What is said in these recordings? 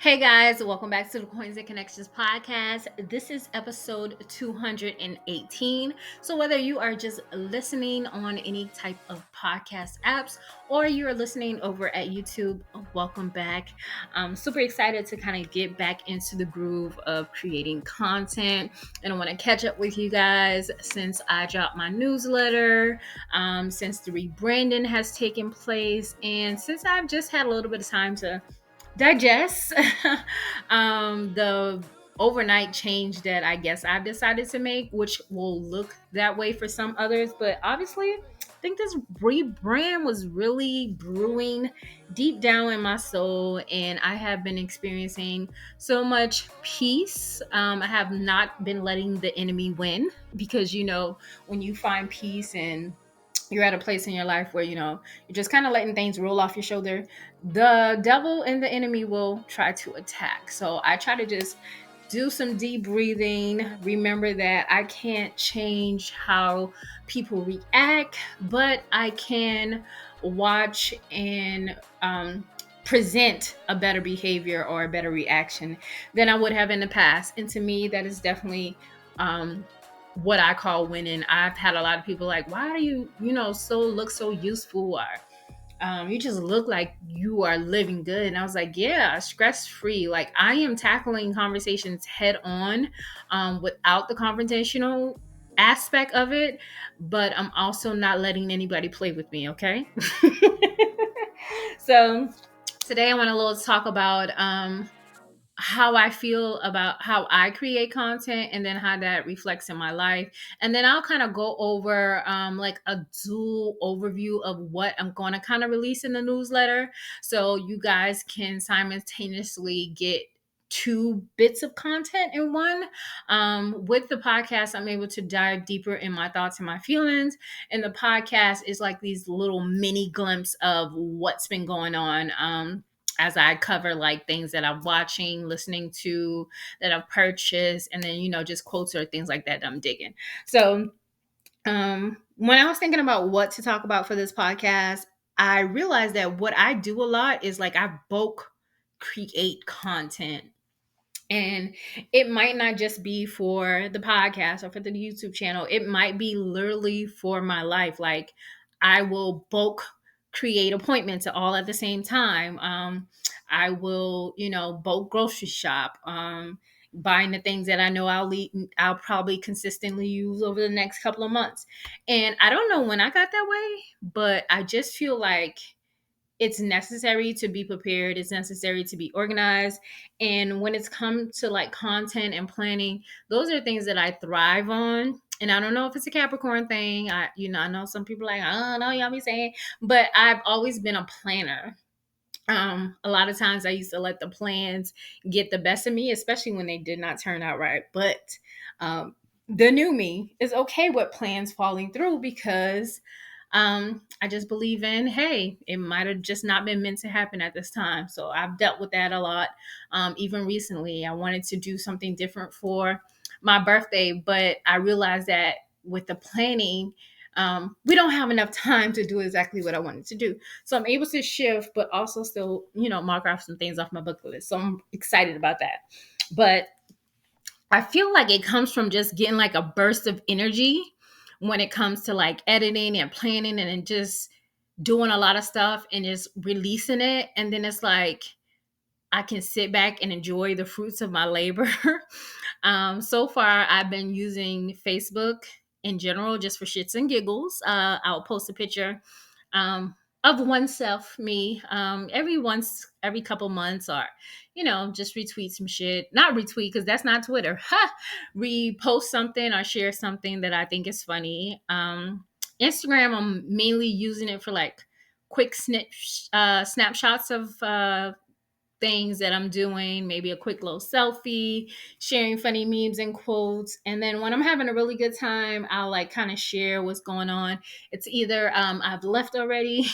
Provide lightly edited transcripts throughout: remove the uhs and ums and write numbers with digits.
Hey guys, welcome back to the Coins and Connections podcast. This is episode 218. So, whether you are just listening on any type of podcast apps or you're listening over at YouTube, welcome back. I'm super excited to kind of get back into the groove of creating content. And I want to catch up with you guys since I dropped my newsletter, since the rebranding has taken place, and since I've just had a little bit of time to digest the overnight change that I guess I've decided to make, which will look that way for some others. But obviously, I think this rebrand was really brewing deep down in my soul, and I have been experiencing so much peace. I have not been letting the enemy win because, when you find peace and you're at a place in your life where you're just kind of letting things roll off your shoulder, the devil and the enemy will try to attack. So I try to just do some deep breathing, remember that I can't change how people react, but I can watch and present a better behavior or a better reaction than I would have in the past. And to me, that is definitely what I call winning. I've had a lot of people like, why do you, look so useful, or you just look like you are living good. And I was like, yeah, stress free. Like, I am tackling conversations head on, without the confrontational aspect of it, but I'm also not letting anybody play with me. Okay. So today I want to talk about how I feel about how I create content and then how that reflects in my life. And then I'll kind of go over like a dual overview of what I'm going to kind of release in the newsletter. So you guys can simultaneously get two bits of content in one. With the podcast, I'm able to dive deeper in my thoughts and my feelings. And the podcast is like these little mini glimpse of what's been going on. As I cover like things that I'm watching, listening to, that I've purchased, and then, just quotes or things like that I'm digging. So when I was thinking about what to talk about for this podcast, I realized that what I do a lot is like I bulk create content. And it might not just be for the podcast or for the YouTube channel. It might be literally for my life. Like, I will bulk create appointments all at the same time. I will, bulk grocery shop, buying the things that I know I'll probably consistently use over the next couple of months. And I don't know when I got that way, but I just feel like it's necessary to be prepared. It's necessary to be organized. And when it's come to like content and planning, those are things that I thrive on. And I don't know if it's a Capricorn thing. I know some people are like, I don't know, y'all be saying, but I've always been a planner. A lot of times I used to let the plans get the best of me, especially when they did not turn out right. But the new me is okay with plans falling through because I just believe in, hey, it might have just not been meant to happen at this time. So I've dealt with that a lot. Even recently, I wanted to do something different for my birthday, but I realized that with the planning, we don't have enough time to do exactly what I wanted to do. So I'm able to shift, but also still, mark off some things off my bucket list. So I'm excited about that. But I feel like it comes from just getting like a burst of energy when it comes to like editing and planning and then just doing a lot of stuff and just releasing it. And then it's like I can sit back and enjoy the fruits of my labor. So far, I've been using Facebook in general just for shits and giggles. I'll post a picture of oneself, me, every couple months, or just retweet some shit. Not retweet because that's not Twitter. Repost something or share something that I think is funny. Instagram, I'm mainly using it for like quick snapshots of things that I'm doing, maybe a quick little selfie, sharing funny memes and quotes. And then when I'm having a really good time, I'll like kind of share what's going on. It's either I've left already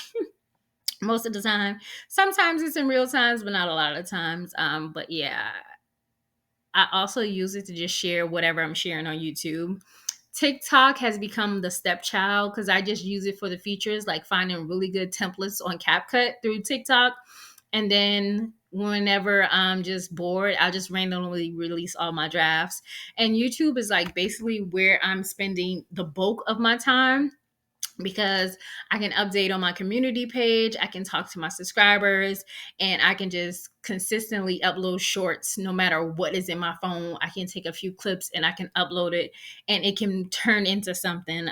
most of the time. Sometimes it's in real times, but not a lot of times. But yeah, I also use it to just share whatever I'm sharing on YouTube. TikTok has become the stepchild because I just use it for the features, like finding really good templates on CapCut through TikTok. And then whenever I'm just bored, I'll just randomly release all my drafts. And YouTube is like basically where I'm spending the bulk of my time, because I can update on my community page, I can talk to my subscribers, and I can just consistently upload shorts no matter what is in my phone. I can take a few clips and I can upload it, and it can turn into something.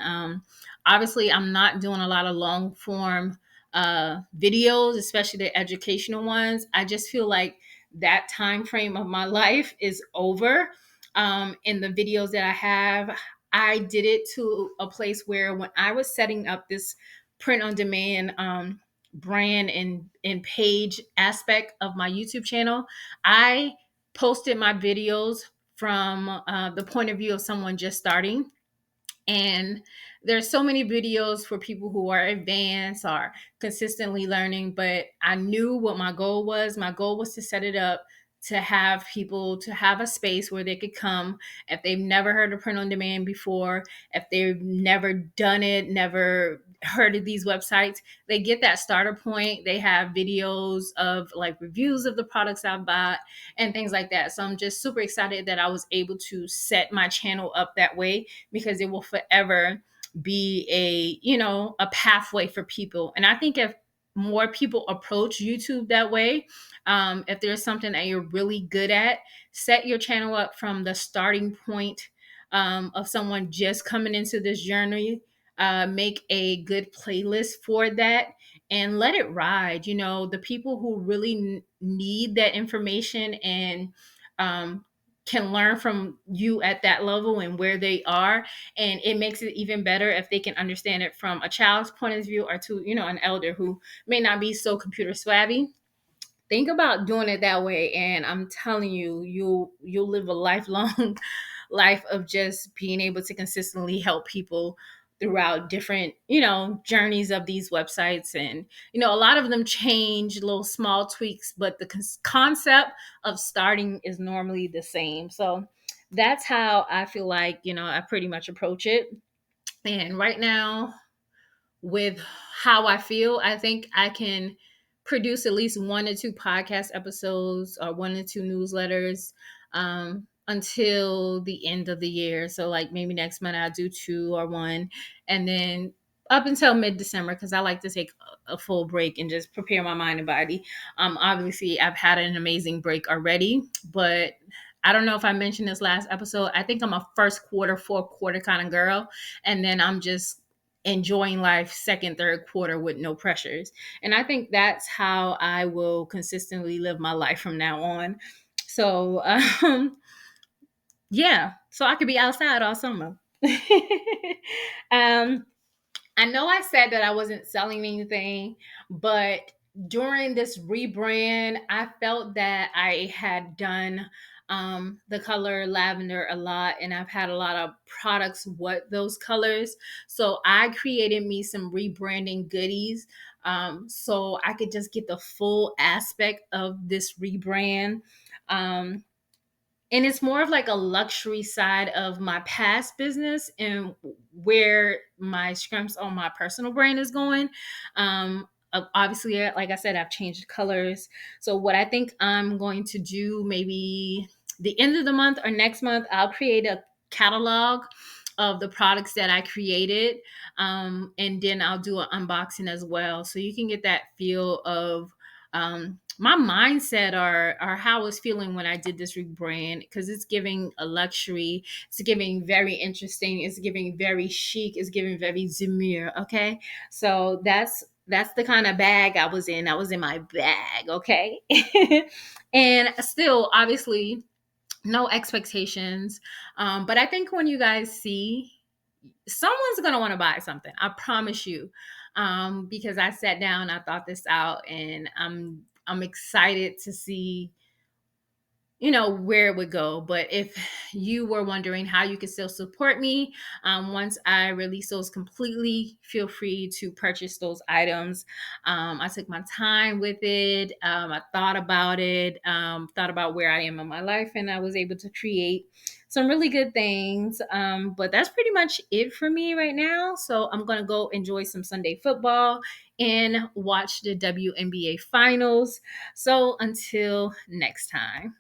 Obviously, I'm not doing a lot of long form videos, especially the educational ones. I just feel like that time frame of my life is over. In the videos that I have, I did it to a place where when I was setting up this print on demand brand and page aspect of my YouTube channel, I posted my videos from the point of view of someone just starting. And there's so many videos for people who are advanced or consistently learning, but I knew what my goal was. My goal was to set it up to have people to have a space where they could come if they've never heard of print on demand before, if they've never done it, never heard of these websites. They get that starter point. They have videos of like reviews of the products I've bought and things like that. So I'm just super excited that I was able to set my channel up that way, because it will forever be a pathway for people. And I think if more people approach YouTube that way, if there's something that you're really good at, set your channel up from the starting point of someone just coming into this journey. Make a good playlist for that and let it ride. The people who really need that information and can learn from you at that level and where they are. And it makes it even better if they can understand it from a child's point of view or to, an elder who may not be so computer savvy. Think about doing it that way, and I'm telling you, you'll live a lifelong life of just being able to consistently help people throughout different journeys of these websites. And a lot of them change little small tweaks, but the concept of starting is normally the same. So that's how I feel like I pretty much approach it. And right now, with how I feel, I think I can produce at least 1 or 2 podcast episodes or 1 or 2 newsletters until the end of the year. So, like maybe next month I'll do 2 or 1, and then up until mid December, because I like to take a full break and just prepare my mind and body. Obviously, I've had an amazing break already, but I don't know if I mentioned this last episode. I think I'm a first quarter, fourth quarter kind of girl, and then I'm just enjoying life second, third quarter with no pressures. And I think that's how I will consistently live my life from now on. So, yeah, so I could be outside all summer. um, I know I said that I wasn't selling anything, but during this rebrand, I felt that I had done the color lavender a lot, and I've had a lot of products with those colors. So I created me some rebranding goodies, so I could just get the full aspect of this rebrand. Um, and it's more of like a luxury side of my past business and where my scrimps on my personal brand is going. Obviously, like I said, I've changed colors. So what I think I'm going to do, maybe the end of the month or next month, I'll create a catalog of the products that I created, and then I'll do an unboxing as well, so you can get that feel of my mindset, or how I was feeling when I did this rebrand, because it's giving a luxury, it's giving very interesting, it's giving very chic, it's giving very demure. Okay, so that's the kind of bag I was in. I was in my bag. Okay. And still, obviously, no expectations. But I think when you guys see, someone's gonna want to buy something, I promise you. Because I sat down, I thought this out, and I'm excited to see where it would go. But if you were wondering how you can still support me, once I release those completely, feel free to purchase those items. I took my time with it. I thought about it, thought about where I am in my life, and I was able to create some really good things. But that's pretty much it for me right now. So I'm going to go enjoy some Sunday football and watch the WNBA finals. So until next time.